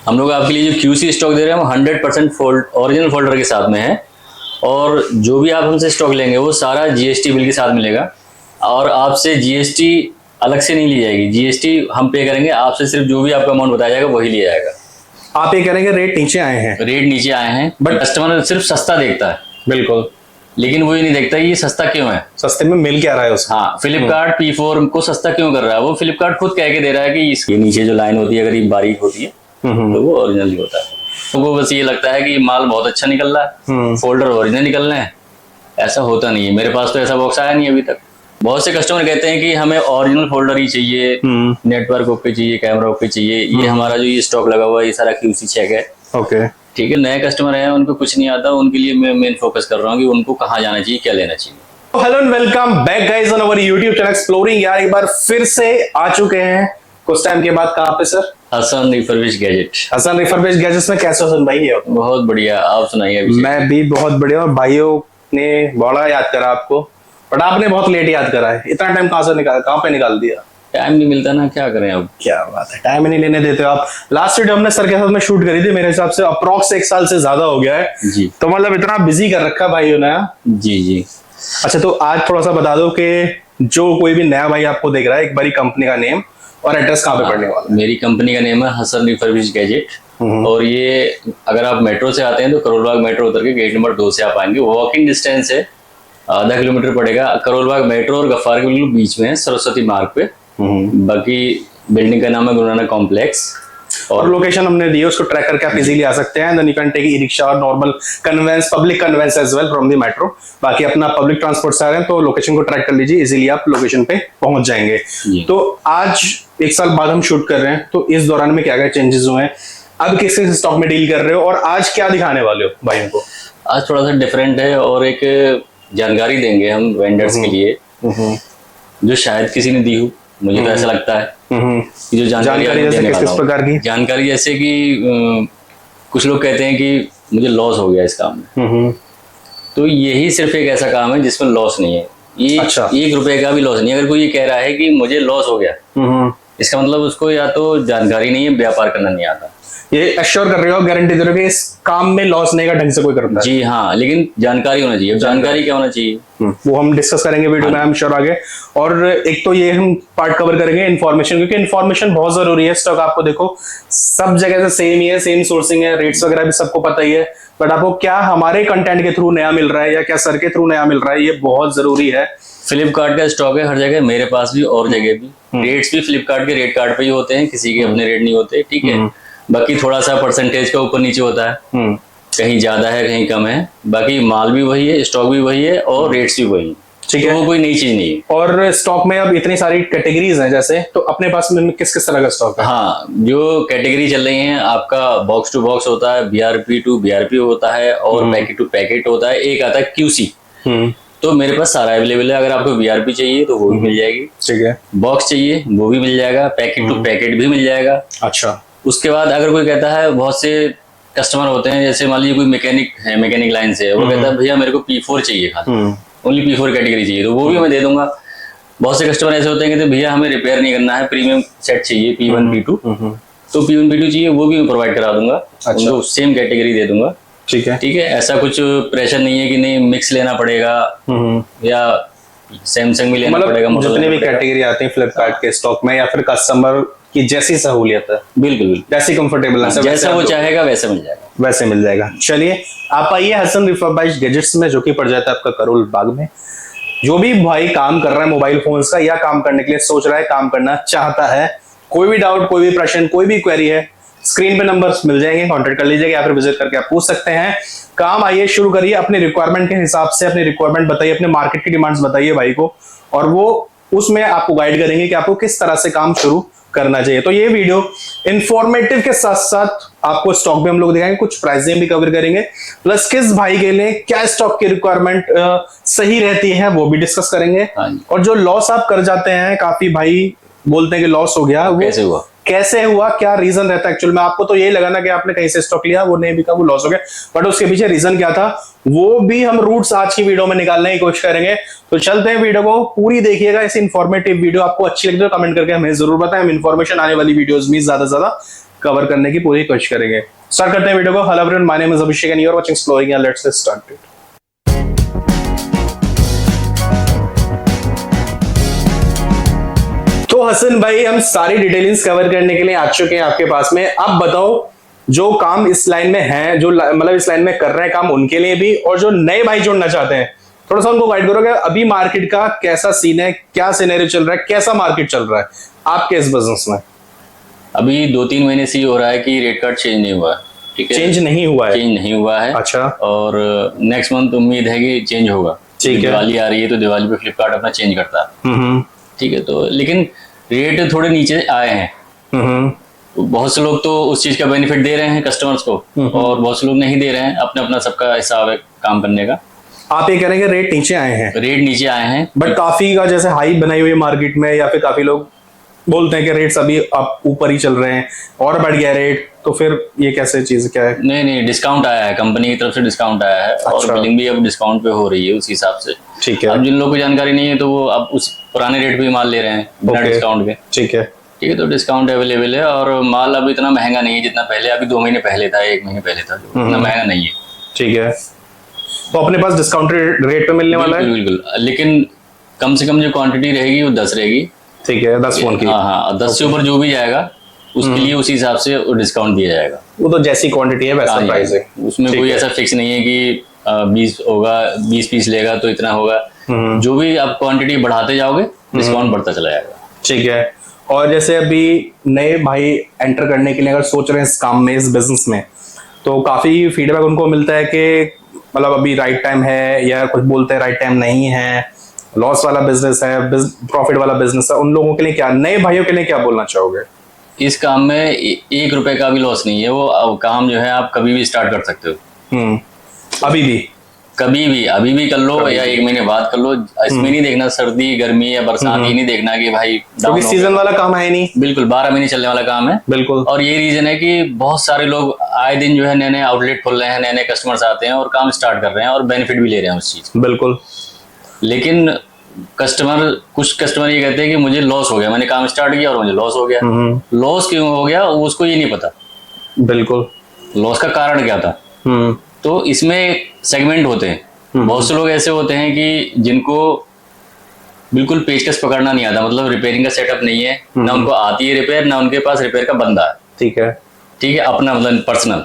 हम लोग आपके लिए जो क्यूसी स्टॉक दे रहे हैं वो 100% ओरिजिनल फोल्डर के साथ में है, और जो भी आप हमसे स्टॉक लेंगे वो सारा जीएसटी बिल के साथ मिलेगा, और आपसे जीएसटी अलग से नहीं ली जाएगी। जीएसटी हम पे करेंगे, आपसे सिर्फ जो भी आपका अमाउंट बताया जाएगा वही लिया जाएगा। आप ये करेंगे रेट नीचे आए हैं, रेट नीचे आए हैं, बट कस्टमर सिर्फ सस्ता देखता है, बिल्कुल, लेकिन वो ये नहीं देखता ये सस्ता क्यों है, सस्ते में मिल क्या रहा है उसको। हाँ, फ्लिपकार्ट P4 को सस्ता क्यों कर रहा है, वो फ्लिपकार्ट खुद कह के दे रहा है कि इसके नीचे जो लाइन होती है अगर ये बारीक होती है तो वो ओरिजिनल ही होता है। तो वो बस ये लगता है कि माल बहुत अच्छा निकल रहा है, फोल्डर ओरिजिनल निकल रहे हैं, ऐसा होता नहीं है। मेरे पास तो ऐसा बॉक्स आया नहीं अभी तक। बहुत से कस्टमर कहते हैं कि हमें ओरिजिनल फोल्डर ही चाहिए, नेटवर्क ओके चाहिए, कैमरा ओके चाहिए। ये हमारा जो ये स्टॉक लगा हुआ है ये सारा क्यूसी चेक है। ओके, ठीक है। नए कस्टमर हैं उनको कुछ नहीं आता, उनके लिए मैं मेन फोकस कर रहा हूँ कि उनको कहाँ जाना चाहिए, क्या लेना चाहिए। Hello and welcome back guys on our YouTube channel exploring. यार एक बार फिर से आ चुके हैं कुछ टाइम के बाद। कहाँ पे sir? Hasan refurbish gadget. Hasan refurbish gadgets में कैसे हसन भाई है? बहुत बढ़िया, आप सुनाइए। मैं भी बहुत बढ़िया, और भाइयों ने बड़ा याद करा आपको, बट आपने बहुत लेट याद करा है। इतना टाइम कहाँ से निकाल, कहाँ पे निकाल दिया? टाइम नहीं मिलता ना, क्या करें अब। क्या बात है, टाइम नहीं लेने देते हो आप। लास्ट वीडियो हमने सर के साथ में शूट करी थी, मेरे हिसाब से अप्रॉक्स 1 साल से ज्यादा हो गया है जी। तो मतलब इतना बिजी कर रखा भाइयों ने। जी जी। अच्छा, तो आज थोड़ा सा बता दो कि जो कोई भी नया भाई आपको देख रहा है, एक बारी कंपनी का नेम और एड्रेस कहाँ पे पड़ने वाला है? मेरी कंपनी का नेम है हसन रिफर्बिश गैजेट, और ये अगर आप मेट्रो से आते हैं तो करोल बाग मेट्रो उतर के गेट नंबर 2 से आप आएंगे। वॉकिंग डिस्टेंस है, आधा किलोमीटर पड़ेगा। करोल बाग मेट्रो और गफ्फार के बिल्कुल बीच में है, सरस्वती मार्ग पे। बाकी बिल्डिंग का नाम है गुरु नानक कॉम्प्लेक्स, और लोकेशन हमने दी है, उसको ट्रैक करके आप इजीली आ सकते हैं। Then you can take e rickshaw और normal conveyance, public conveyance as well from the metro. बाकी अपना पब्लिक ट्रांसपोर्ट से आ रहे हैं तो लोकेशन को ट्रैक कर लीजिए, इजीली आप लोकेशन पे पहुंच जाएंगे। तो आज 1 साल बाद हम शूट कर रहे हैं, तो इस दौरान में क्या क्या चेंजेस हुए हैं, अब किस किस स्टॉक में डील कर रहे हो, और आज क्या दिखाने वाले हो भाइयों को? आज थोड़ा सा डिफरेंट है और एक जानकारी देंगे हम वेंडर्स के लिए जो शायद किसी ने दी हो। मुझे तो ऐसा लगता है कि जो जानकारी जैसे किस प्रकार की जानकारी, जैसे कि कुछ लोग कहते हैं कि मुझे लॉस हो गया इस काम में, तो यही सिर्फ एक ऐसा काम है जिसमें लॉस नहीं है। ये अच्छा। 1 रुपए का भी लॉस नहीं है। अगर कोई ये कह रहा है कि मुझे लॉस हो गया, इसका मतलब उसको या तो जानकारी नहीं है, व्यापार करना नहीं आता। ये एश्योर कर रहे हो, गारंटी दे रहे हो कि इस काम में लॉस नहीं का ढंग से कोई करता है? जी हाँ, लेकिन जानकारी होना चाहिए। जानकारी क्या होना चाहिए वो हम डिस्कस करेंगे वीडियो में, आई एम श्योर आगे। और एक तो ये हम पार्ट कवर करेंगे इन्फॉर्मेशन, क्योंकि इन्फॉर्मेशन बहुत जरूरी है। स्टॉक आपको देखो सब जगह से सेम ही है, सेम सोर्सिंग है, रेट्स वगैरह भी सबको पता ही है, बट आपको क्या हमारे कंटेंट के थ्रू नया मिल रहा है या क्या सर के थ्रू नया मिल रहा है, ये बहुत जरूरी है। फ्लिपकार्ट का स्टॉक है हर जगह, मेरे पास भी और जगह भी। रेट्स भी फ्लिपकार्ट के रेट कार्ड पे ही होते हैं, किसी के अपने रेट नहीं होते। ठीक है। बाकी थोड़ा सा परसेंटेज का ऊपर नीचे होता है, कहीं ज्यादा है कहीं कम है। बाकी माल भी वही है, स्टॉक भी वही है, और रेट्स भी वही। ठीक है, वो कोई नई चीज नहीं है। और स्टॉक में अब इतनी सारी कैटेगरीज हैं, जैसे तो अपने पास में किस किस तरह का स्टॉक है? हाँ, जो कैटेगरी चल रही है, आपका बॉक्स टू बॉक्स होता है, BRP टू BRP होता है, और पैकेट टू पैकेट होता है। एक आता है QC। तो मेरे पास सारा अवेलेबल है। अगर आपको BRP चाहिए तो वो भी मिल जाएगी। ठीक है। बॉक्स चाहिए वो भी मिल जाएगा, पैकेट टू पैकेट भी मिल जाएगा। अच्छा। उसके बाद अगर कोई कहता है, बहुत से कस्टमर होते हैं, जैसे मान लीजिए कोई मैकेनिक है, मैकेनिक लाइन से, वो कहता है भैया मेरे को P4 चाहिए, खाली ओनली P4 कैटेगरी चाहिए, तो वो भी मैं दे दूंगा। बहुत से कस्टमर ऐसे होते हैं कि भैया हमें रिपेयर नहीं करना है, प्रीमियम सेट चाहिए, P1 P2, तो P1 P2 चाहिए, वो भी मैं प्रोवाइड करा दूंगा। उनको सेम कैटेगरी दे दूंगा। ठीक है। ठीक है। ऐसा कुछ प्रेशर नहीं है कि नहीं मिक्स लेना पड़ेगा या सैमसंग में लेना पड़ेगा। जितनी भी कैटेगरी आती है फ्लिपकार्ट के स्टॉक में, या फिर कस्टमर की जैसी सहूलियत है, बिल्कुल जैसी कंफर्टेबल है, जैसा वो चाहेगा वैसे मिल जाएगा, वैसे मिल जाएगा। चलिए आप आइए हसन रिफर्बिश्ड गैजेट्स में, जो कि पड़ जाता है आपका करोल बाग में। जो भी भाई काम कर रहा है मोबाइल फोन्स का, या काम करने के लिए सोच रहा है, काम करना चाहता है, कोई भी डाउट, कोई भी प्रश्न, कोई भी क्वेरी है, स्क्रीन पे नंबर्स मिल जाएंगे, कांटेक्ट कर लीजिएगा, या फिर विजिट करके आप पूछ सकते हैं। काम आइए शुरू करिए, अपने रिक्वायरमेंट के हिसाब से अपनी रिक्वायरमेंट बताइए, अपने मार्केट की डिमांड्स बताइए भाई को, और वो उसमें आपको गाइड करेंगे कि आपको किस तरह से काम शुरू करना चाहिए। तो ये वीडियो इंफॉर्मेटिव के साथ साथ आपको स्टॉक भी हम लोग दिखाएंगे, कुछ प्राइसिंग भी कवर करेंगे, प्लस किस भाई के लिए क्या स्टॉक की रिक्वायरमेंट सही रहती है वो भी डिस्कस करेंगे। और जो लॉस आप कर जाते हैं, काफी भाई बोलते हैं कि लॉस हो गया, वो कैसे हुआ, क्या रीजन रहता है एक्चुअल में। आपको तो यही लगा ना कि आपने कहीं से स्टॉक लिया, वो नहीं बिका, वो लॉस हो गया, बट उसके पीछे रीजन क्या था, वो भी हम रूट्स आज की वीडियो में निकालने की कोशिश करेंगे। तो चलते हैं, वीडियो को पूरी देखिएगा। ऐसी इन्फॉर्मेटिव वीडियो आपको अच्छी लगी तो कमेंट करके हमें जरूर बताएं। हम इन्फॉर्मेशन आने वाली वीडियोस में ज्यादा से ज्यादा कवर करने की पूरी कोशिश करेंगे। स्टार्ट करते हैं वीडियो को। Hello everyone, my name is Abhishek and you are watching exploring and let's get started. तो हसन भाई, हम सारी डिटेल्स कवर करने के लिए आ चुके हैं आपके पास में। आप बताओ, जो काम इस लाइन में है, जो मतलब इस लाइन में कर रहे हैं काम, उनके लिए भी, और जो नए भाई जुड़ना चाहते हैं, थोड़ा सा उनको गाइड करोगे अभी मार्केट का कैसा सीन है, क्या सिनेरियो चल रहा है, कैसा मार्केट चल रहा है आपके इस बिजनेस में? अभी 2-3 महीने से ही हो रहा है कि रेट कार्ड चेंज नहीं हुआ है। ठीक है, चेंज नहीं हुआ है? चेंज नहीं हुआ है। अच्छा। और नेक्स्ट मंथ उम्मीद है कि चेंज होगा। ठीक है। दिवाली आ रही है तो दिवाली पे फ्लिपकार्ट अपना चेंज करता है। ठीक है, तो लेकिन रेट थोड़े नीचे आए हैं। तो बहुत से लोग तो उस चीज का बेनिफिट दे रहे हैं कस्टमर्स को, और बहुत से लोग नहीं दे रहे हैं। अपना अपना सबका हिसाब है काम करने का। आप ये कह रहे हैं कि रेट नीचे आए हैं? रेट नीचे आए हैं, बट काफी का जैसे हाइप बनाई हुई है मार्केट में, या फिर काफी लोग बोलते हैं कि रेट्स अभी आप ऊपर ही चल रहे हैं और बढ़ गया रेट, तो फिर ये कैसे चीज क्या है? नहीं, डिस्काउंट आया है, कंपनी की तरफ से डिस्काउंट आया है। अच्छा। और बिलिंग भी अब डिस्काउंट पे हो रही है उस हिसाब से। ठीक है। अब जिन लोगों को जानकारी नहीं है तो वो अब उस पुराने रेट पे ही माल ले रहे हैं बिना डिस्काउंट के। ठीक है। ठीक है, तो डिस्काउंट अवेलेबल है और माल अब इतना महंगा नहीं है जितना पहले। अभी 2 महीने पहले था, 1 महीने पहले था, जो इतना महंगा नहीं है। ठीक है, तो अपने पास डिस्काउंट रेट पे मिलने वाला है? बिल्कुल, लेकिन कम से कम जो क्वांटिटी रहेगी वो 10 रहेगी। ठीक है, 10 फोन की? हाँ, 10 से ऊपर जो भी जाएगा उसके लिए उसी हिसाब से डिस्काउंट दिया जाएगा। वो तो जैसी क्वांटिटी है वैसा प्राइस है, उसमें कोई ऐसा फिक्स नहीं है कि 20 होगा, 20 पीस लेगा तो इतना होगा। जो भी आप क्वांटिटी बढ़ाते जाओगे डिस्काउंट बढ़ता चला जाएगा। ठीक है। और जैसे अभी नए भाई एंटर करने के लिए अगर सोच रहे हैं इस काम में, इस बिजनेस में, तो काफी फीडबैक उनको मिलता है कि मतलब अभी राइट टाइम है, या कुछ बोलते हैं राइट टाइम नहीं है, लॉस वाला बिजनेस है, प्रॉफिट वाला बिजनेस है। उन लोगों के लिए क्या, नए भाइयों के लिए क्या बोलना चाहोगे? इस काम में 1 रुपए का भी लॉस नहीं है। वो काम जो है आप कभी भी स्टार्ट कर सकते हो। अभी भी? कभी भी, अभी भी कर लो या 1 महीने बाद कर लो। इसमें नहीं देखना सर्दी गर्मी या बरसात, ये नहीं देखना कि भाई क्योंकि सीजन वाला काम है नहीं। बिल्कुल 12 महीने चलने वाला काम है। बिल्कुल। और ये रीजन है कि बहुत सारे लोग आए दिन जो है नए नए आउटलेट खोल रहे हैं, नए नए कस्टमर्स आते हैं और काम स्टार्ट कर रहे हैं और बेनिफिट भी ले रहे हैं उस चीज। बिल्कुल। लेकिन कुछ कस्टमर ये कहते हैं कि मुझे लॉस हो गया, मैंने काम स्टार्ट किया और मुझे लॉस हो गया। लॉस क्यों हो गया उसको ये नहीं पता। बिल्कुल। लॉस का कारण क्या था। तो इसमें सेगमेंट होते हैं। बहुत से लोग ऐसे होते हैं कि जिनको बिल्कुल पेचकस पकड़ना नहीं आता, मतलब रिपेयरिंग का सेटअप नहीं है, ना उनको आती है रिपेयर, ना उनके पास रिपेयर का बंदा है। ठीक है। ठीक है, अपना मतलब पर्सनल।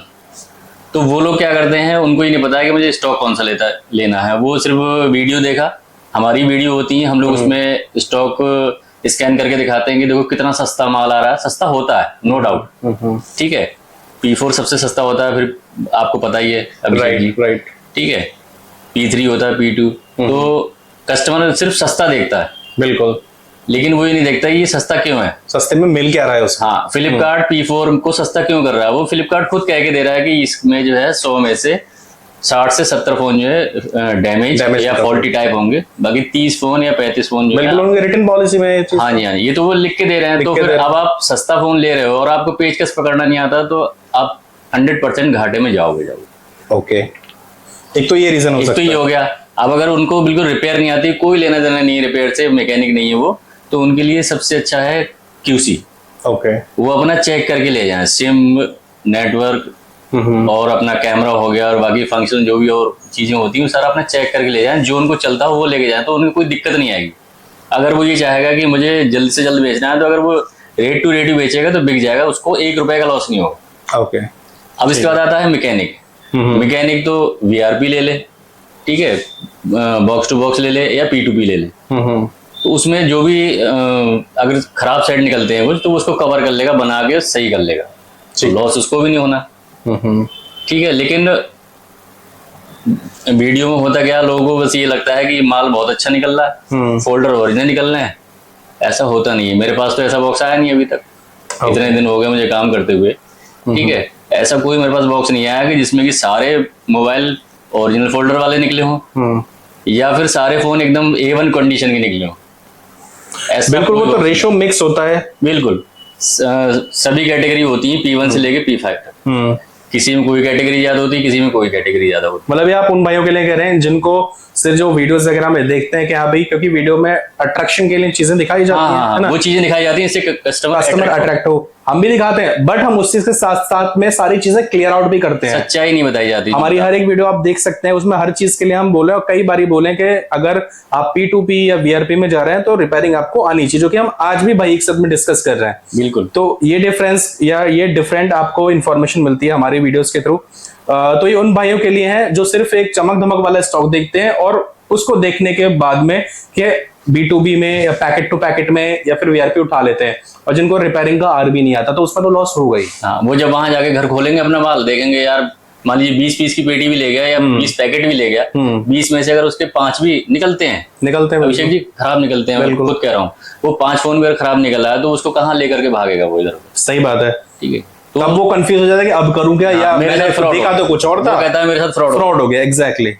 तो वो लोग क्या करते हैं, उनको ये नहीं पता है कि मुझे स्टॉक कौन सा लेना है। वो सिर्फ वीडियो देखा, हमारी वीडियो होती है, हम लोग उसमें स्टॉक स्कैन करके दिखाते हैं कि देखो कितना सस्ता माल आ रहा है। सस्ता होता है, नो डाउट। ठीक है, P4 सबसे सस्ता होता है, फिर आपको पता ही है राइट। ठीक है, P3 होता है, P2। तो कस्टमर सिर्फ सस्ता देखता है। बिल्कुल। लेकिन वो ये नहीं देखता ये सस्ता क्यों है, सस्ते में मिल क्या रहा है उसको। हाँ, फ्लिपकार्ट P4 को सस्ता क्यों कर रहा है। वो फ्लिपकार्ट खुद कह के दे रहा है कि इसमें जो है 100 में से 60 से 70 फोन जो है डैमेज या फॉल्टी टाइप होंगे, बाकी 30 फोन या 35 फोन जो बिल्कुल उनके रिटर्न पॉलिसी में ये चीज। हाँ जी, ये तो वो लिख के दे रहे हैं। तो फिर अब आप सस्ता फोन ले रहे हो और आपको पेचकस पकड़ना नहीं आता, तो आप 100% घाटे में जाओगे। ओके, एक तो ये रीजन हो सकता है। तो ये हो गया। अब अगर उनको बिल्कुल रिपेयर नहीं आती, कोई लेना देना नहीं है रिपेयर से, मैकेनिक नहीं है वो, तो उनके लिए सबसे अच्छा है QC। ओके। वो अपना चेक करके ले जाएं, सिम, नेटवर्क और अपना कैमरा हो गया और बाकी फंक्शन जो भी और चीजें होती हैं वो सारा अपना चेक करके ले जाएं। जो उनको चलता हो वो लेके जाएं, तो उनको कोई दिक्कत नहीं आएगी। अगर वो ये चाहेगा कि मुझे जल्द से जल्द बेचना है, तो अगर वो रेट टू रेट ही बेचेगा तो बिक जाएगा, उसको 1 रुपए का लॉस नहीं होगा। ओके। अब इसके बाद आता है मैकेनिक। मैकेनिक तो VRP ले ले, ठीक है, बॉक्स टू बॉक्स ले ले या P2P ले ले। तो उसमें जो भी अगर खराब साइड निकलते हैं कुछ, तो उसको कवर कर लेगा, बना के सही कर लेगा, तो लॉस उसको भी नहीं होना। ठीक है, लेकिन वीडियो में होता क्या, लोगों को बस ये लगता है कि माल बहुत अच्छा निकल रहा है, फोल्डर ओरिजिनल निकल रहे हैं। ऐसा होता नहीं है। मेरे पास तो ऐसा बॉक्स आया नहीं अभी तक, इतने दिन हो गए मुझे काम करते हुए। ठीक है, ऐसा कोई मेरे पास बॉक्स नहीं आया कि जिसमें कि सारे मोबाइल ओरिजिनल फोल्डर वाले निकले हों या फिर सारे फोन एकदम A1 कंडीशन के निकले हों। बिल्कुल, वो तो रेशो मिक्स होता है। बिल्कुल, सभी कैटेगरी होती है P1 से लेके P5 तक। किसी में कोई कैटेगरी ज्यादा होती है, किसी में कोई कैटेगरी ज्यादा होती है। मतलब ये आप उन भाइयों के लिए कह रहे हैं जिनको सिर्फ जो वीडियोस वगैरह में देखते हैं कि हाँ भाई, क्योंकि वीडियो में अट्रैक्शन के लिए चीजें दिखाई जाती हैं, है ना? वो चीजें दिखाई जाती हैं, इससे कस्टमर अट्रैक्ट हो, हम भी दिखाते हैं, बट हम उस चीज के साथ साथ में सारी चीजें क्लियर आउट भी करते हैं। सच्चाई नहीं बताई जाती। हमारी हर एक वीडियो आप देख सकते हैं, उसमें हर चीज के लिए हम बोले और कई बारी बोले कि अगर आप P2P या VRP में जा रहे हैं तो रिपेयरिंग आपको आनी चाहिए, जो कि हम आज भी भाई एक साथ में डिस्कस कर रहे हैं। बिल्कुल। तो ये डिफरेंस या ये डिफरेंट आपको इन्फॉर्मेशन मिलती है हमारी वीडियोस के थ्रू। तो ये उन भाइयों के लिए है जो सिर्फ एक चमक धमक वाला स्टॉक देखते हैं और उसको देखने के बाद में कि B2B में या पैकेट टू पैकेट में या फिर VRP उठा लेते हैं, और जिनको रिपेयरिंग का आर भी नहीं आता तो उसमें तो लॉस हो गई। हाँ, वो जब वहां जाके घर खोलेंगे अपना माल, देखेंगे यार मान लीजिए 20 पीस की पेटी भी ले गया या 20 पैकेट भी ले गया, 20 में से अगर उसके 5 भी निकलते हैं अभिषेक जी, खराब निकलते हैं, मैं खुद कह रहा हूँ, वो 5 फोन भी अगर खराब निकल है तो उसको कहाँ लेकर के भागेगा वो इधर। सही बात है। ठीक है, तो अब वो कंफ्यूज हो जाता है कि अब करूं क्या, या मेरे मैंने साथ देखा तो कुछ और था, कहता है मेरे साथ फ्रॉड हो गया। एग्जैक्टली,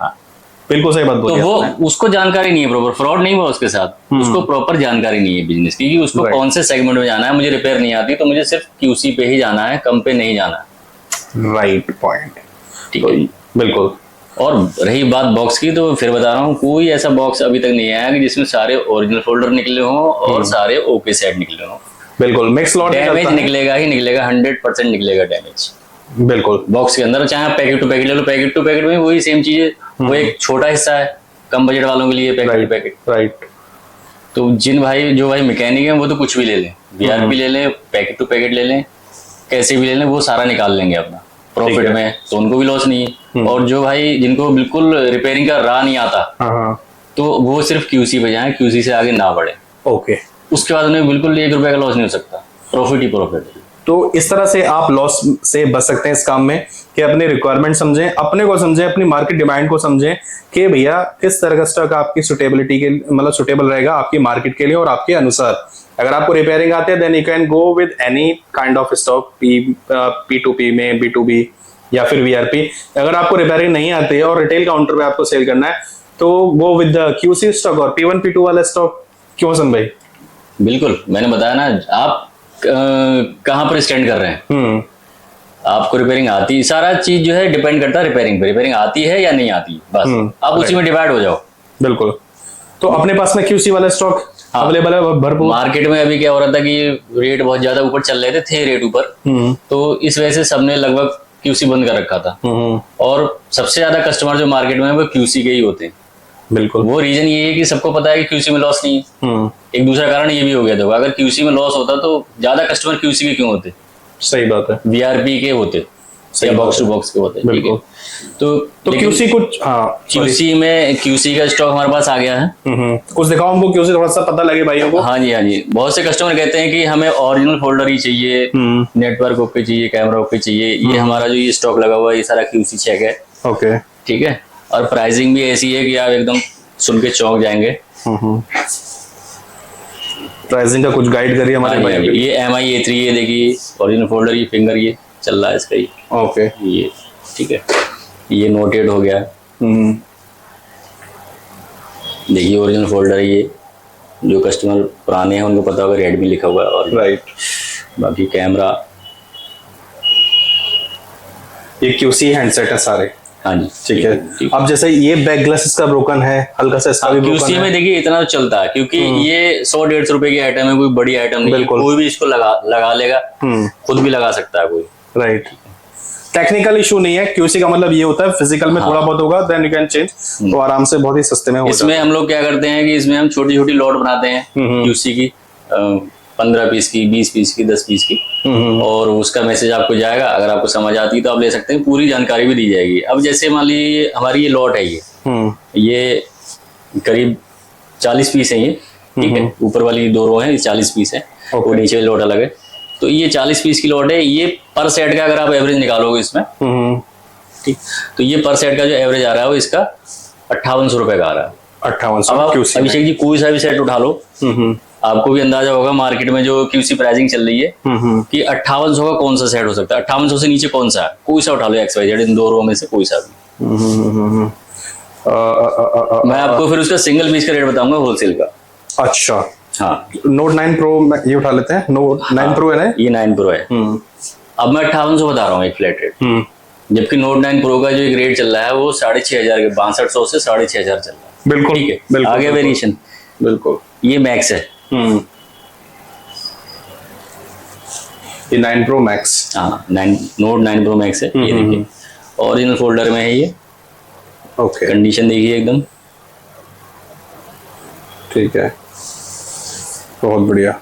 बिल्कुल सही बात बोली। तो वो उसको जानकारी नहीं है, प्रॉपर फ्रॉड नहीं हुआ उसके साथ, उसको प्रॉपर जानकारी नहीं है बिजनेस की, उसको कौन से सेगमेंट में जाना है। मुझे रिपेयर नहीं आती तो मुझे सिर्फ QC पे ही जाना है, कम पे नहीं जाना है। Right point. ठीक है, बिल्कुल। और रही बात बॉक्स की, तो फिर बता रहा हूँ कोई ऐसा बॉक्स अभी तक नहीं आया कि जिसमें सारे ओरिजिनल फोल्डर निकले हों और सारे ओके सेट निकले हों। बिल्कुल, मिक्स लॉट डैमेज निकलेगा ही निकलेगा, 100% निकलेगा डैमेज। बिल्कुल, बॉक्स के अंदर चाहे आप पैकेट टू पैकेट ले लो, पैकेट टू पैकेट में वही सेम चीज है, वो एक छोटा हिस्सा है कम बजट वालों के लिए पैकेट टू पैकेट। राइट। तो जो भाई मैकेनिक है वो तो कुछ भी ले लें, VRP ले लें, पैकेट टू पैकेट ले लें, कैसे भी ले लें, वो सारा निकाल लेंगे अपना प्रॉफिट में, तो उनको भी लॉस नहीं है। और जो भाई जिनको बिल्कुल रिपेयरिंग का राह नहीं आता, तो वो सिर्फ QC पे जाएं, QC से आगे ना बढ़े। ओके, उसके बाद उन्हें बिल्कुल 1 रुपए का लॉस नहीं हो सकता, प्रॉफिट ही प्रॉफिट है। तो इस तरह से आप लॉस से बच सकते हैं इस काम में कि अपनी रिक्वायरमेंट समझें, अपने को समझें, अपनी मार्केट डिमांड को समझें कि भैया किस तरह का स्टॉक आपकी सुटेबिलिटी के मतलब सुटेबल रहेगा आपकी मार्केट के लिए और आपके अनुसार। अगर आपको रिपेयरिंग आते हैं then you can go with any kind of stock, P2P में, B2B या फिर VRP। अगर आपको रिपेयरिंग नहीं आती है और रिटेल काउंटर पे आपको सेल करना है तो go with the QC stock और P1 P2 वाला स्टॉक। क्यों हसन भाई? बिल्कुल, मैंने बताया ना, आप कहाँ पर स्टैंड कर रहे हैं। आपको रिपेयरिंग आती, सारा चीज जो है डिपेंड करता है रिपेयरिंग पे, रिपेयरिंग आती है या नहीं आती, बस आप उसी में डिवाइड हो जाओ। बिल्कुल। तो अपने पास में QC वाला स्टॉक अवेलेबल है भरपूर। मार्केट में अभी क्या हो रहा था कि रेट बहुत ज्यादा ऊपर चल रहे थे रेट ऊपर, तो इस वजह से सबने लगभग QC बंद कर रखा था, और सबसे ज्यादा कस्टमर जो मार्केट में है वो QC के ही होते हैं। बिल्कुल, वो रीजन ये है कि सबको पता है कि QC में लॉस नहीं है। एक दूसरा कारण ये भी हो गया, देखो अगर QC में लॉस होता तो ज्यादा कस्टमर QC के क्यों होते? सही बात है, VRP के होते या बॉक्स टू बॉक्स के होते। बिल्कुल। तो QC कुछ, हाँ, QC का स्टॉक हमारे पास आ गया है। कुछ दिखाओ हमको QC, थोड़ा सा पता लगे भाइयों को। हाँ जी, बहुत से कस्टमर कहते हैं कि हमें ओरिजिनल फोल्डर ही चाहिए, नेटवर्क ओके चाहिए, कैमरा ओके चाहिए। ये हमारा जो ये स्टॉक लगा हुआ है ये सारा QC चेक है। ओके, ठीक है, और प्राइसिंग भी ऐसी है कि आप एकदम सुन के चौंक जाएंगे। प्राइसिंग का कुछ गाइड करिए हमारे भाई। ये MI A3 ये देखिए, ओरिजिनल फोल्डर, ये फिंगर ये चल रहा है इसका ही। ओके, ये ठीक है, ये नोटेड हो गया। देखिए ओरिजिनल फोल्डर है ये, जो कस्टमर पुराने हैं उनको पता होगा रेडमी लिखा हुआ है। और राइट, बाकी कैमरा, ये QC हैंडसेट है सारे। हाँ जी, ठीक है। अब जैसे ये बैक ग्लासेस का ब्रोकन है, हल्का सा इसका भी ब्रोकन QC में देखिए इतना तो चलता है, क्योंकि ये 100-150 रुपए की आइटम है, कोई बड़ी आइटम नहीं है, कोई भी इसको लगा लेगा, खुद भी लगा सकता है कोई। राइट, टेक्निकल इशू नहीं है। QC का मतलब ये होता है फिजिकल में थोड़ा बहुत होगा देन यू कैन चेंज, तो आराम से बहुत ही सस्ते में हो जाता है। इसमें हम लोग क्या करते हैं कि इसमें हम छोटी छोटी लॉट बनाते हैं QC की, 15 पीस की, 20 पीस की, 10 पीस की, और उसका मैसेज आपको जाएगा। अगर आपको समझ आती है तो आप ले सकते हैं, पूरी जानकारी भी दी जाएगी। अब जैसे मान लीजिए हमारी ये लॉट है, ये करीब 40 पीस है ये, ठीक है, ऊपर वाली 2 रो है 40 पीस है, और नीचे वाली लॉट अलग है। तो ये 40 पीस की लॉट है, ये पर सेट का अगर आप एवरेज निकालोगे इसमें, ठीक, तो ये पर सेट का जो एवरेज आ रहा है वो इसका 5800 रुपए का आ रहा है। 5800। अभिषेक जी कोई सा भी सेट उठा लो, आपको भी अंदाजा होगा मार्केट में जो QC प्राइसिंग चल रही है कि 5800 का कौन सा सेट हो सकता है, 5800 से नीचे कौन सा है, कोई सा उठा लो XYZ, इन 2 रो में से कोई सा भी। मैं आपको फिर उसका सिंगल पीस का रेट बताऊंगा होलसेल का। अच्छा, हाँ, Note 9 Pro ये उठा लेते हैं। Note 9 Pro है ना, ये 9 Pro है। अब मैं 5800 बता रहा हूँ एक फ्लैट रेट, जबकि Note 9 Pro का जो एक रेट चल रहा है वो 6500 के, 6200 से 6500 चल रहा है। बिल्कुल, ठीक है, आगे वेरिएशन, बिल्कुल। ये मैक्स है। ये 9 Pro Max। हाँ, नोट 9 प्रो मैक्स है, ये देखिए ओरिजिनल फोल्डर में है ये। ओके, कंडीशन देखिए एकदम। ठीक है, बहुत बढ़िया।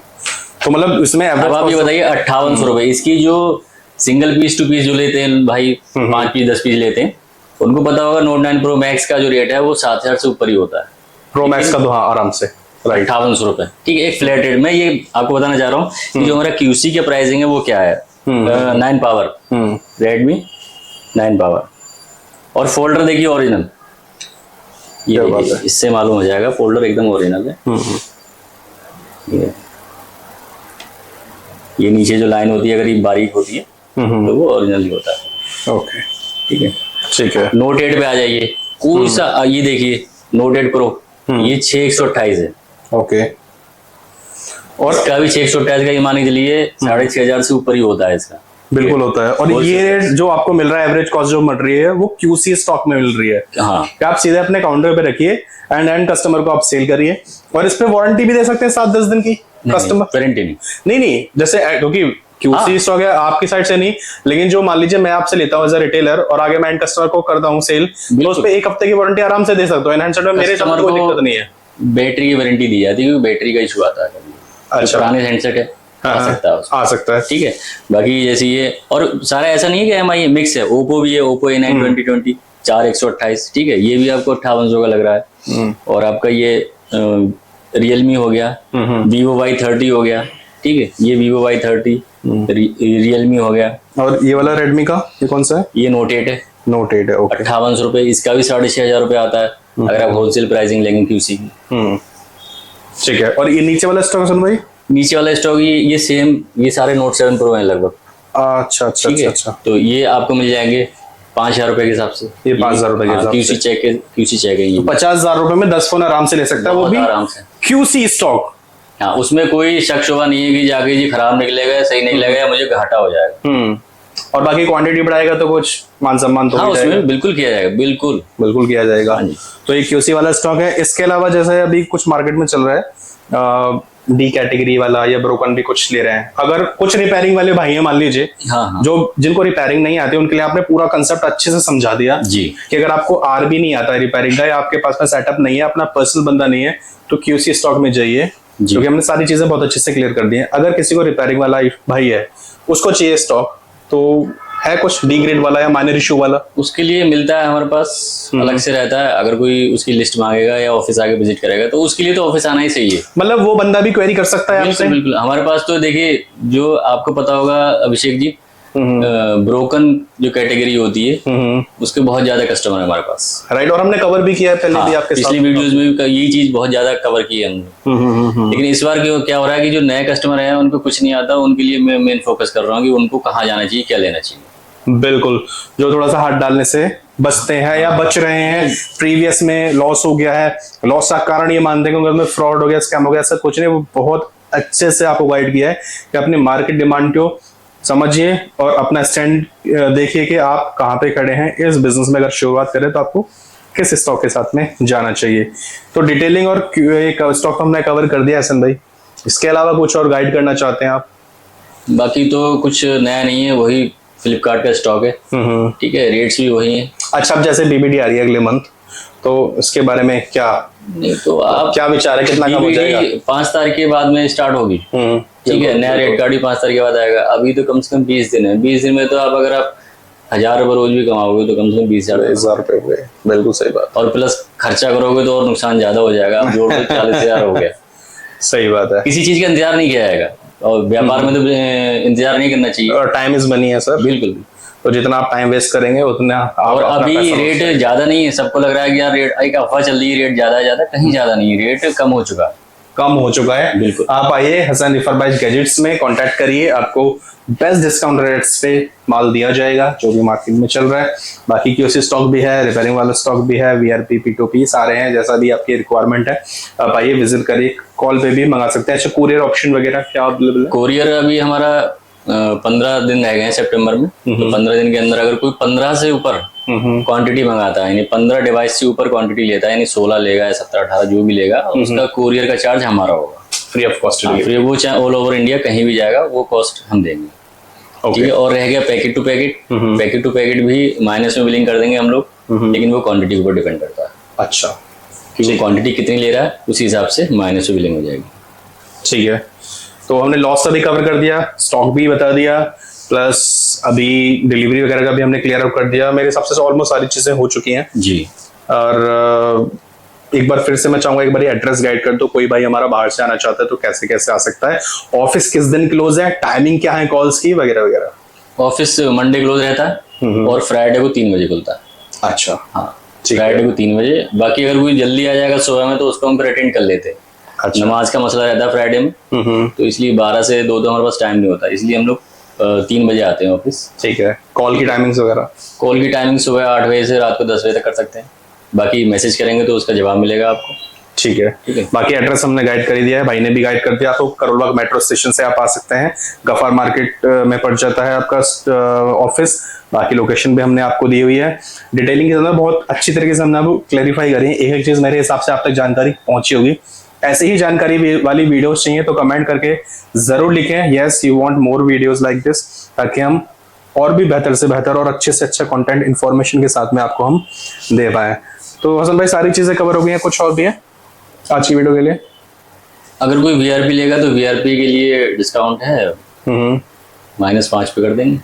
तो मतलब इसमें अब आप ये बताइए 5800 रुपए इसकी, जो सिंगल पीस टू पीस जो लेते हैं भाई, 5 पीस 10 पीस लेते हैं, उनको पता होगा नोट 9 प्रो मैक्स का जो रेट है वो 7000 से ऊपर ही होता है। प्रो मैक्स का तो हाँ आराम से, राइट। 5800 रुपए, ठीक है, एक फ्लैट रेट। मैं ये आपको बताना चाह रहा हूँ कि जो हमारा क्यूसी का प्राइसिंग है वो क्या है। 9 पावर, रेडमी 9 पावर, और फोल्डर देखिए ओरिजिनल, ये क्या बात देखिए, है। इससे मालूम हो जाएगा फोल्डर एकदम ओरिजिनल है। ये नीचे जो लाइन होती है अगर ये बारीक होती है तो वो ओरिजिनल ही होता है। ओके, ठीक है, ठीक है। नोट 8 पे आ जाइए, कोई सा ये देखिए नोट 8 प्रो, ये 6128 है। ओके, और इसका भी 6128 का, ये मान के चलिए 6500 से ऊपर ही होता है इसका। बिल्कुल होता है। और ये रेट जो आपको मिल रहा है, एवरेज कॉस्ट जो मिल रही है, वो क्यूसी स्टॉक में मिल रही है। हाँ, कि आप सीधे अपने काउंटर पे रखिए एंड कस्टमर को आप सेल करिए, और इस पे वारंटी भी दे सकते हैं 7-10 दिन की कस्टमर। वारंटी नहीं, नहीं, जैसे क्योंकि क्यूसी स्टॉक है आपकी साइड से नहीं, लेकिन जो मान लीजिए मैं आपसे लेता हूँ एज अ रिटेलर और आगे मैं एंड कस्टमर को करता हूँ सेल, तो उस पे 1 हफ्ते की वारंटी आराम से दे सकता हूँ। एनहांसर में मेरे साथ कोई दिक्कत नहीं है। बैटरी की वारंटी दी जाती है क्योंकि बैटरी का इशू आता है कभी। अच्छा, पुराने हैंडसेट है, आ सकता है उसमें। आ सकता है। ठीक है, बाकी जैसे ये, और सारा ऐसा नहीं है कि एमआई मिक्स है, ओप्पो भी है, ओप्पो A9 2020 4128, ठीक है, ये भी आपको 5800 का लग रहा है। और आपका ये रियलमी हो गया, Vivo Y30 हो गया, ठीक है, ये Vivo Y30, रियलमी हो गया, और ये वाला रेडमी का ये कौन सा है? ये नोट 8 है, नोट 8 है। ओके, 5800 रुपए, इसका भी 6500 रुपए आता है अगर आप होलसेल प्राइसिंग लेंगे क्यूसी की। ठीक है। और ये नीचे वाला स्टॉक सुन भाई? नीचे वाला स्टॉक ये सेम, ये सारे नोट 7 प्रो हैं लगभग। अच्छा अच्छा ठीक है, अच्छा। तो ये आपको मिल जाएंगे 5000 रुपए के हिसाब से। ये 5000 रुपए के हिसाब क्यूसी से। चेक है ये। 50,000 रुपए में 10 फोन आराम से ले सकता है, वो बहुत भी आराम से। QC stock. हाँ, उसमें कोई शक शुबा नहीं है कि जाके जी खराब निकलेगा, सही निकलेगा या मुझे घाटा हो जाएगा। और बाकी क्वांटिटी बढ़ाएगा तो कुछ मान सम्मान तो हाँ, हो जाएगा। उसमें बिल्कुल किया जाएगा, बिल्कुल बिल्कुल किया जाएगा। हाँ जी। तो ये क्यूसी वाला स्टॉक है। इसके अलावा जैसे अभी कुछ मार्केट में चल रहा है, डी कैटेगरी वाला या ब्रोकन भी कुछ ले रहे हैं। अगर कुछ रिपेयरिंग वाले भाई हैं मान लीजिए, हाँ, जो जिनको रिपेयरिंग नहीं आती, उनके लिए आपने पूरा कंसेप्ट अच्छे से समझा दिया जी। कि अगर आपको आर भी नहीं आता रिपेयरिंग का, या आपके पास में सेटअप नहीं है, अपना पर्सनल बंदा नहीं है, तो क्यूसी स्टॉक में जाइए, क्योंकि हमने सारी चीजें बहुत अच्छे से क्लियर कर दी हैं। अगर किसी को रिपेयरिंग वाला भाई है, उसको चाहिए स्टॉक, तो है कुछ डी ग्रेड वाला या माइनर इशू वाला? उसके लिए मिलता है हमारे पास, अलग से रहता है। अगर कोई उसकी लिस्ट मांगेगा या ऑफिस आके विजिट करेगा तो उसके लिए तो ऑफिस आना ही सही है। मतलब वो बंदा भी क्वेरी कर सकता है आपसे? बिल्कुल बिल्कुल। हमारे पास तो देखिए, जो आपको पता होगा अभिषेक जी, ब्रोकन जो कैटेगरी होती है उसके बहुत ज्यादा कस्टमर है हमारे पास। राइट, और हमने कवर भी किया है पहले भी आपके साथ। पिछली वीडियोस में भी यही चीज बहुत ज्यादा कवर की है हमने। लेकिन इस बार क्या हो रहा है कि जो नए कस्टमर हैं उनको कुछ नहीं आता, उनके लिए मैं मेन फोकस कर रहा हूँ कि उनको कहाँ जाना चाहिए, क्या लेना चाहिए। बिल्कुल, जो थोड़ा सा हाथ डालने से बचते हैं या बच रहे हैं, प्रीवियस में लॉस हो गया है, लॉस का कारण ये मानते हैं कि उनमें फ्रॉड हो गया, स्कैम हो गया, ऐसा कुछ नहीं। वो बहुत अच्छे से आपको गाइड किया है कि अपनी मार्केट डिमांड को समझिए और अपना स्टैंड देखिए कि आप कहाँ पे खड़े हैं इस बिजनेस में। अगर शुरुआत करें तो आपको किस स्टॉक के साथ में जाना चाहिए। तो डिटेलिंग और स्टॉक हमने कवर कर दिया हसन भाई। इसके अलावा कुछ और गाइड करना चाहते हैं आप? बाकी तो कुछ नया नहीं है, वही फ्लिपकार्ट का स्टॉक है। ठीक है, रेट्स भी वही हैं। अच्छा, अब जैसे बीबीडी आ रही है अगले मंथ, तो इसके बारे में क्या नहीं तो आप क्या विचार है, कितना कम हो जाएगा? 5 तारीख के बाद में स्टार्ट होगी। ठीक है, नया रेट कार्ड भी 5 तारीख के बाद आएगा। अभी तो कम से कम 20 दिन है। 20 दिन में तो आप अगर आप 1000 रुपये रोज भी कमाओगे तो कम से कम 20,000 रुपए हुए। बिल्कुल सही बात। और प्लस खर्चा करोगे तो और नुकसान ज्यादा हो जाएगा। आप जोड़ के 40,000 हो गया। सही बात है। किसी चीज का इंतजार नहीं किया जाएगा, और व्यापार में तो इंतजार नहीं करना चाहिए। और टाइम इज मनी है सर। बिल्कुल। तो जितना आप टाइम वेस्ट करेंगे उतना और अभी रेट ज्यादा नहीं है। सबको लग रहा है कि यार रेट, एक अफवाह चल रही है रेट ज्यादा है, ज्यादा कहीं ज्यादा नहीं है, रेट कम हो चुका है। कम हो चुका है। बिल्कुल। आप आइए हसन रिफर्बाइज्ड गैजेट्स में कांटेक्ट करिए, आपको बेस्ट डिस्काउंट रेट्स पे माल दिया जाएगा जो भी मार्केट में चल रहा है। बाकी क्यूसी स्टॉक भी है, रिपेयरिंग वाला स्टॉक भी है, वीआरपी P2P सारे हैं। जैसा भी आपकी रिक्वायरमेंट है आप आइए, विजिट करिए, कॉल पे भी मंगा सकते हैं। अच्छा, कुरियर ऑप्शन वगैरह क्या अवेलेबल है? कोरियर अभी हमारा 15 दिन रह गए हैं सितंबर में। तो 15 दिन के अंदर अगर कोई 15 से ऊपर क्वांटिटी मंगाता है, यानी 15 डिवाइस से ऊपर क्वांटिटी लेता है, यानी 16 लेगा या 17-18 जो भी लेगा, उसका कोरियर का चार्ज हमारा होगा, फ्री ऑफ कॉस्ट। फिर वो चाहे ऑल ओवर इंडिया कहीं भी जाएगा वो कॉस्ट हम देंगे। ठीक है। और रह गया packet to packet, packet to packet भी माइनस में बिलिंग कर देंगे हम लोग, लेकिन वो क्वांटिटी के ऊपर डिपेंड करता है। अच्छा, कि वो क्वांटिटी कितनी ले रहा है उसी हिसाब से माइनस में बिलिंग हो जाएगी। ठीक है, तो हमने लॉस का भी कवर कर दिया, स्टॉक भी बता दिया, प्लस अभी डिलीवरी वगैरह का भी हमने क्लियर आउट कर दिया। मेरे हिसाब से ऑलमोस्ट सारी चीजें हो चुकी हैं जी। और एक बार फिर से मैं चाहूंगा एक बार एड्रेस गाइड कर दो, कोई भाई हमारा बाहर से आना चाहता है तो कैसे कैसे आ सकता है, ऑफिस किस दिन क्लोज है, टाइमिंग क्या है कॉल्स की वगैरह वगैरह। ऑफिस मंडे क्लोज रहता है और फ्राइडे को 3 बजे खुलता है। अच्छा, हाँ, ठीक है। फ्राइडे को 3 बजे। बाकी अगर कोई जल्दी आ जाएगा सुबह में तो उसको हम फिर अटेंड कर लेते हैं। अच्छा। नमाज का मसला रहता है फ्राइडे में, तो इसलिए 12 से 2 तो हमारे पास टाइम नहीं होता, इसलिए हम लोग 3 बजे आते हैं ऑफिस। ठीक है, कॉल की टाइमिंग्स वगैरह। कॉल की टाइमिंग सुबह 8 बजे से रात को 10 बजे तक कर सकते हैं, बाकी मैसेज करेंगे तो उसका जवाब मिलेगा आपको। ठीक है, ठीक है। बाकी एड्रेस हमने गाइड कर ही दिया है, भाई ने भी गाइड कर दिया। तो करोल बाग मेट्रो स्टेशन से आप आ सकते हैं, गफार मार्केट में पड़ जाता है आपका ऑफिस। बाकी लोकेशन भी हमने आपको दी हुई है। डिटेलिंग के अंदर बहुत अच्छी तरीके से हमने आपको क्लैरिफाई करी है, एक एक चीज मेरे हिसाब से आप तक जानकारी पहुंची होगी। ऐसे ही जानकारी वाली वीडियोस चाहिए तो कमेंट करके जरूर लिखें, yes you want more videos like this, ताकि हम और भी बेहतर से बेहतर और अच्छे से अच्छा कंटेंट इन्फॉर्मेशन के साथ में आपको हम दे पाए। तो हसन भाई सारी चीजें कवर हो गई हैं, कुछ और भी है आज की वीडियो के लिए? अगर कोई वीआरपी लेगा तो वीआरपी के लिए डिस्काउंट है, -5 पे कर देंगे।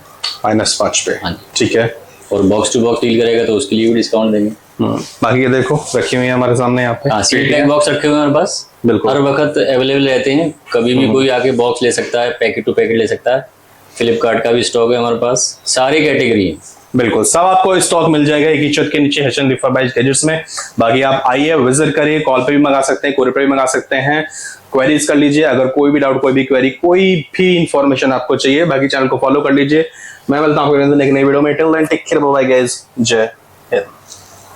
-5 पे, हाँ जी। ठीक है। और बॉक्स टू बॉक्स डील करेगा तो उसके लिए भी डिस्काउंट देंगे। बाकी ये देखो रखी हुई है हमारे सामने यहाँ पे। हाँ, सील पैक बॉक्स रखे हुए हैं हमारे पास, बिल्कुल हर वक्त अवेलेबल रहते हैं। कभी भी कोई आके बॉक्स ले सकता है, पैकेट टू पैकेट ले सकता है। फ्लिपकार्ट का भी स्टॉक है हमारे पास, सारी कैटेगरी है। बिल्कुल सब आपको स्टॉक मिल जाएगा एक ही छत के नीचे हसन रिफर्बाइज्ड गैजेट्स में। बाकी आप आइए, विजिट करिए, कॉल पे भी मंगा सकते हैं, कोरियर पे भी मंगा सकते हैं, क्वेरीज कर लीजिए। अगर कोई भी डाउट, कोई भी क्वेरी, कोई भी इंफॉर्मेशन आपको चाहिए, बाकी चैनल को फॉलो कर लीजिए। मैं मिलता हूँ आपको एक नई वीडियो में। Till then take care, bye bye guys, जय हिंद।